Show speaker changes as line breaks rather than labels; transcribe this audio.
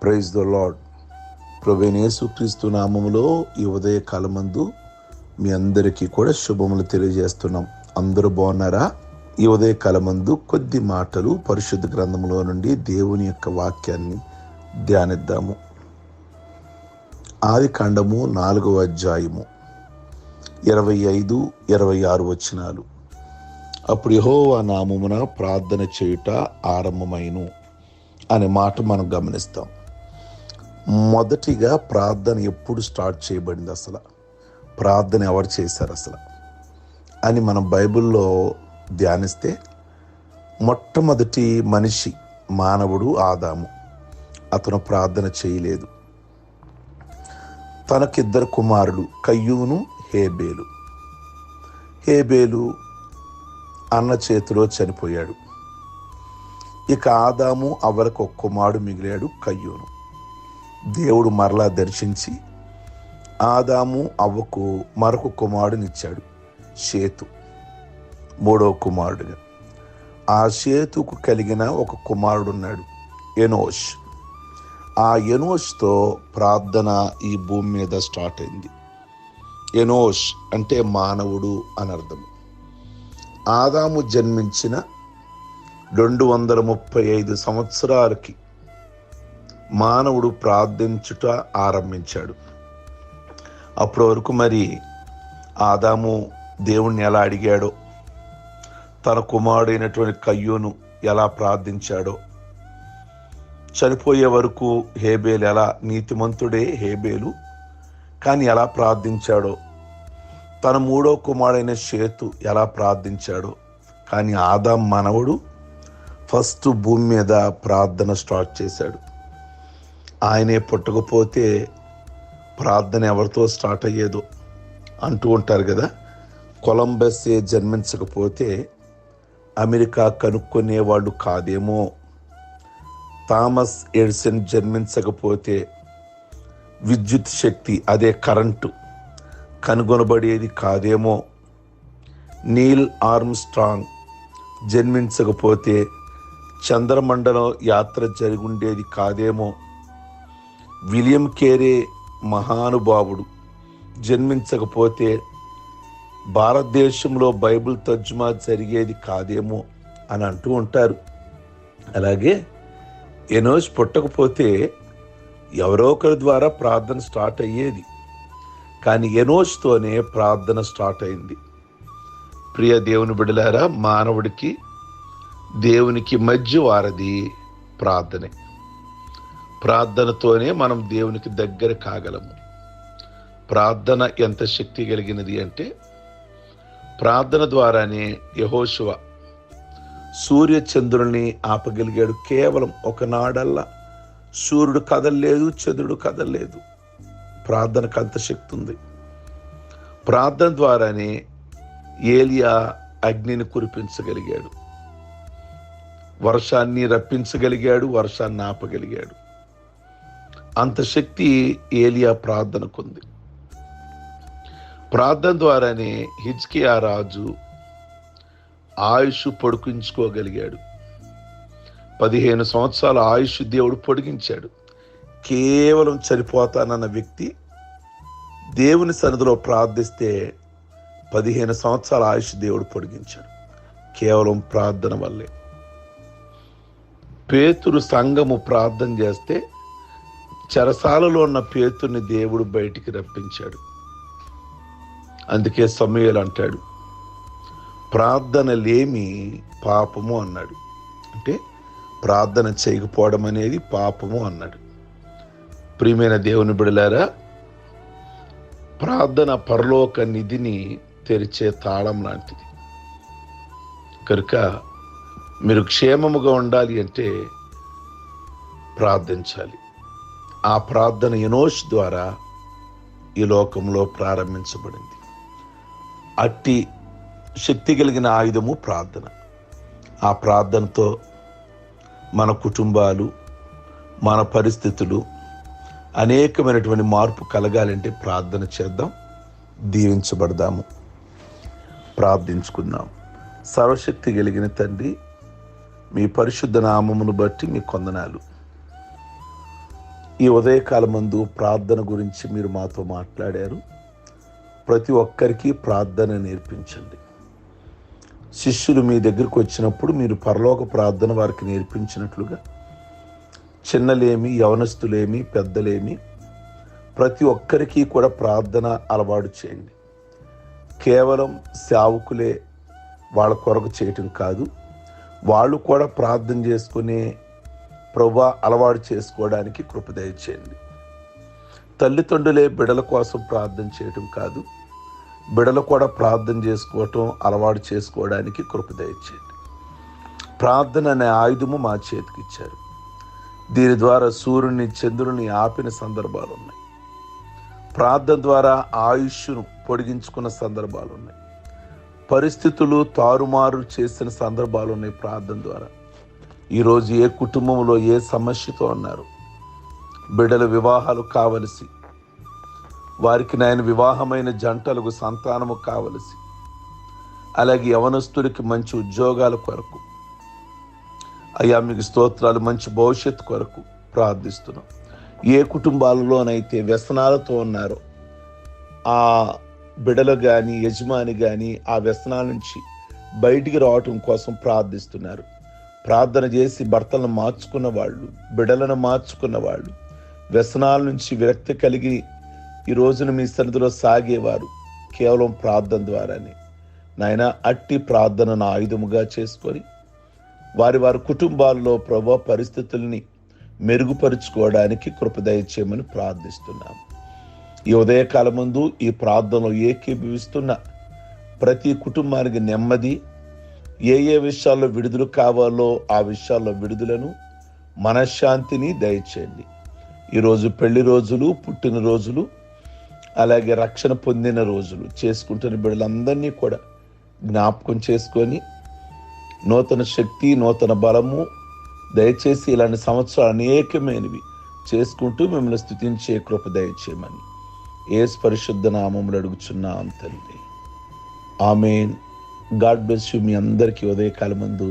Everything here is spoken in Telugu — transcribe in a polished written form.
Praise the lord. ప్రభువైన యేసుక్రీస్తు నామములో ఈ ఉదయ కాలమందు మీ అందరికీ కూడా శుభములు తెలియజేస్తున్నాం. అందరూ బాగున్నారా? ఈ ఉదయ కాలమందు కొద్ది మాటలు పరిశుద్ధ గ్రంథములో నుండి దేవుని యొక్క వాక్యాన్ని ధ్యానిద్దాము. ఆదికాండము 4వ అధ్యాయము 25, 26 వచనాలు. అప్పుడు యెహోవా నామమున ప్రార్థన చేయుట ఆరంభమైను అనే మాట మనం గమనిస్తాం. మొదటిగా ప్రార్థన ఎప్పుడు స్టార్ట్ చేయబడింది, అసలు ప్రార్థన ఎవరు చేశారు అసలు అని మనం బైబిల్లో ధ్యానిస్తే, మొట్టమొదటి మనిషి మానవుడు ఆదాము. అతను ప్రార్థన చేయలేదు. తనకిద్దరు కుమారులు కయ్యూను, హేబేలు. హేబేలు అన్న చేతిలో చనిపోయాడు. ఇక ఆదాము అవ్వలకు ఒక కుమారుడు మిగిలాడు, కయ్యూను. దేవుడు మరలా దర్శించి ఆదాము అవ్వకు మరొక కుమారుడినిచ్చాడు, షేతు, మూడవ కుమారుడుగా. ఆ షేతుకు కలిగిన ఒక కుమారుడున్నాడు, ఎనోష్. ఆ ఎనోష్తో ప్రార్థన ఈ భూమి మీద స్టార్ట్ అయింది. ఎనోష్ అంటే మానవుడు అని అర్థం. ఆదాము జన్మించిన 235 సంవత్సరాలకి మానవుడు ప్రార్థించుట ఆరంభించాడు. అప్పటి వరకు మరి ఆదాము దేవుణ్ణి ఎలా అడిగాడో, తన కుమారుడైనటువంటి కయ్యూను ఎలా ప్రార్థించాడో, చనిపోయే వరకు హేబేలు ఎలా, నీతిమంతుడే హేబేలు, కానీ ఎలా ప్రార్థించాడో, తన మూడో కుమారుడైన షేతు ఎలా ప్రార్థించాడో, కానీ ఆదాం మనవడు ఫస్ట్ భూమి మీద ప్రార్థన స్టార్ట్ చేశాడు. ఆయనే పుట్టకపోతే ప్రార్థన ఎవరితో స్టార్ట్ అయ్యేదో అంటూ ఉంటారు కదా. కొలంబస్సే జన్మించకపోతే అమెరికా కనుక్కునేవాళ్ళు కాదేమో, థామస్ ఎడిసన్ జన్మించకపోతే విద్యుత్ శక్తి, అదే కరెంటు కనుగొనబడేది కాదేమో, నీల్ ఆర్మ్స్ట్రాంగ్ జన్మించకపోతే చంద్రమండలం యాత్ర జరిగి ఉండేది కాదేమో, విలియం కేరే మహానుభావుడు జన్మించకపోతే భారతదేశంలో బైబిల్ తర్జుమా జరిగేది కాదేమో అని అంటూ ఉంటారు. అలాగే ఎనోష్ పుట్టకపోతే ఎవరో ఒకరి ద్వారా ప్రార్థన స్టార్ట్ అయ్యేది, కానీ ఎనోష్తోనే ప్రార్థన స్టార్ట్ అయింది. ప్రియ దేవుని బిడ్డలారా, మానవుడికి దేవునికి మధ్య వారధి ప్రార్థనే. ప్రార్థనతోనే మనం దేవునికి దగ్గర కాగలము. ప్రార్థన ఎంత శక్తి కలిగినది అంటే, ప్రార్థన ద్వారానే యెహోషువ సూర్య చంద్రుల్ని ఆపగలిగాడు. కేవలం ఒకనాడల్లా సూర్యుడు కదలలేదు, చంద్రుడు కదలలేదు. ప్రార్థనకు అంత శక్తి ఉంది. ప్రార్థన ద్వారానే ఏలియా అగ్నిని కురిపించగలిగాడు, వర్షాన్ని రప్పించగలిగాడు, వర్షాన్ని ఆపగలిగాడు. అంత శక్తి ఏలియా ప్రార్థనకుంది. ప్రార్థన ద్వారానే హిజ్కియా రాజు ఆయుష్ పొడిగించుకోగలిగాడు. 15 సంవత్సరాల ఆయుష్ దేవుడు పొడిగించాడు. కేవలం చనిపోతానన్న వ్యక్తి దేవుని సన్నిధిలో ప్రార్థిస్తే 15 సంవత్సరాల ఆయుష్ దేవుడు పొడిగించాడు, కేవలం ప్రార్థన వల్లే. పేతురు సంఘము ప్రార్థన చేస్తే చెరసాలలో ఉన్న పేతుర్ని దేవుడు బయటికి రప్పించాడు. అందుకే సమూయేలు అంటాడు, ప్రార్థన లేమి పాపము అన్నాడు. అంటే ప్రార్థన చేయకపోవడం అనేది పాపము అన్నాడు. ప్రియమైన దేవుని బిడ్డలారా, ప్రార్థన పరలోక నిధిని తెరిచే తాళం లాంటిది. కనుక మీరు క్షేమముగా ఉండాలి అంటే ప్రార్థించాలి. ఆ ప్రార్థన ఎనోష్ ద్వారా ఈ లోకంలో ప్రారంభించబడింది. అట్టి శక్తి కలిగిన ఆయుధము ప్రార్థన. ఆ ప్రార్థనతో మన కుటుంబాలు, మన పరిస్థితులు అనేకమైనటువంటి మార్పు కలగాలంటే ప్రార్థన చేద్దాం, దీవించబడదాము. ప్రార్థించుకుందాం. సర్వశక్తి కలిగిన తండ్రి, మీ పరిశుద్ధ నామమును బట్టి మీ కొందనాలు. ఈ ఉదయకాలమందు ప్రార్థన గురించి మీరు మాతో మాట్లాడారు. ప్రతి ఒక్కరికి ప్రార్థన నేర్పించండి. శిష్యులు మీ దగ్గరికి వచ్చినప్పుడు మీరు పరలోక ప్రార్థన వారికి నేర్పించినట్లుగా చిన్నలేమి, యవనస్తులేమి, పెద్దలేమి ప్రతి ఒక్కరికి కూడా ప్రార్థన అలవాటు చేయండి. కేవలం సేవకులే వాళ్ళ కొరకు చేయటం కాదు, వాళ్ళు కూడా ప్రార్థన చేసుకునే ప్రభువా అలవాటు చేసుకోవడానికి కృప దయచేయండి. తల్లిదండ్రులే బిడ్డల కోసం ప్రార్థన చేయటం కాదు, బిడ్డలు కూడా ప్రార్థన చేసుకోవటం అలవాటు చేసుకోవడానికి కృప దయచేయండి. ప్రార్థన అనే ఆయుధము మా చేతికి ఇచ్చారు. దీని ద్వారా సూర్యుని, చంద్రుని ఆపిన సందర్భాలు ఉన్నాయి. ప్రార్థన ద్వారా ఆయుష్ను పొడిగించుకున్న సందర్భాలు ఉన్నాయి. పరిస్థితులు తారుమారు చేసిన సందర్భాలు ఉన్నాయి. ప్రార్థన ద్వారా ఈరోజు ఏ కుటుంబంలో ఏ సమస్యతో ఉన్నారు, బిడ్డల వివాహాలు కావలసి, వారికి నాయన వివాహమైన జంటలకు సంతానము కావలసి, అలాగే యవనస్తుడికి మంచి ఉద్యోగాల కొరకు, అయ్యా మీకు స్తోత్రాలు, మంచి భవిష్యత్తు కొరకు ప్రార్థిస్తున్నాం. ఏ కుటుంబాలలోనైతే వ్యసనాలతో ఉన్నారో ఆ బిడ్డలు కానీ, యజమాని కానీ ఆ వ్యసనాల నుంచి బయటికి రావటం కోసం ప్రార్థిస్తున్నారు. ప్రార్థన చేసి భర్తలను మార్చుకున్న వాళ్ళు, బిడ్డలను మార్చుకున్న వాళ్ళు, వ్యసనాల నుంచి విరక్తి కలిగి ఈ రోజున మీ సన్నిధిలో సాగేవారు కేవలం ప్రార్థన ద్వారానే. నాయన అట్టి ప్రార్థనను ఆయుధముగా చేసుకొని వారి వారి కుటుంబాల్లో ప్రభు పరిస్థితుల్ని మెరుగుపరుచుకోవడానికి కృప దయచేయమని ప్రార్థిస్తున్నాము. ఈ ఉదయకాలమందు ఈ ప్రార్థనలో ఏకీభవిస్తున్న ప్రతి కుటుంబానికి నెమ్మది, ఏ విషయాల్లో విడుదల కావాలో ఆ విషయాల్లో విడుదలను, మనశ్శాంతిని దయచేయండి. ఈరోజు పెళ్లి రోజులు, పుట్టినరోజులు, అలాగే రక్షణ పొందిన రోజులు చేసుకుంటున్న బిడ్డలందరినీ కూడా జ్ఞాపకం చేసుకొని నూతన శక్తి, నూతన బలము దయచేసి ఇలాంటి సంవత్సరాలు అనేకమైనవి చేసుకుంటూ మిమ్మల్ని స్తుతించే కృప దయచేయమని యేసు పరిశుద్ధ నామములో అడుగుచున్నాం తండ్రి. ఆమేన్. God bless you. మీ అందరికీ ఉదయకాలమందు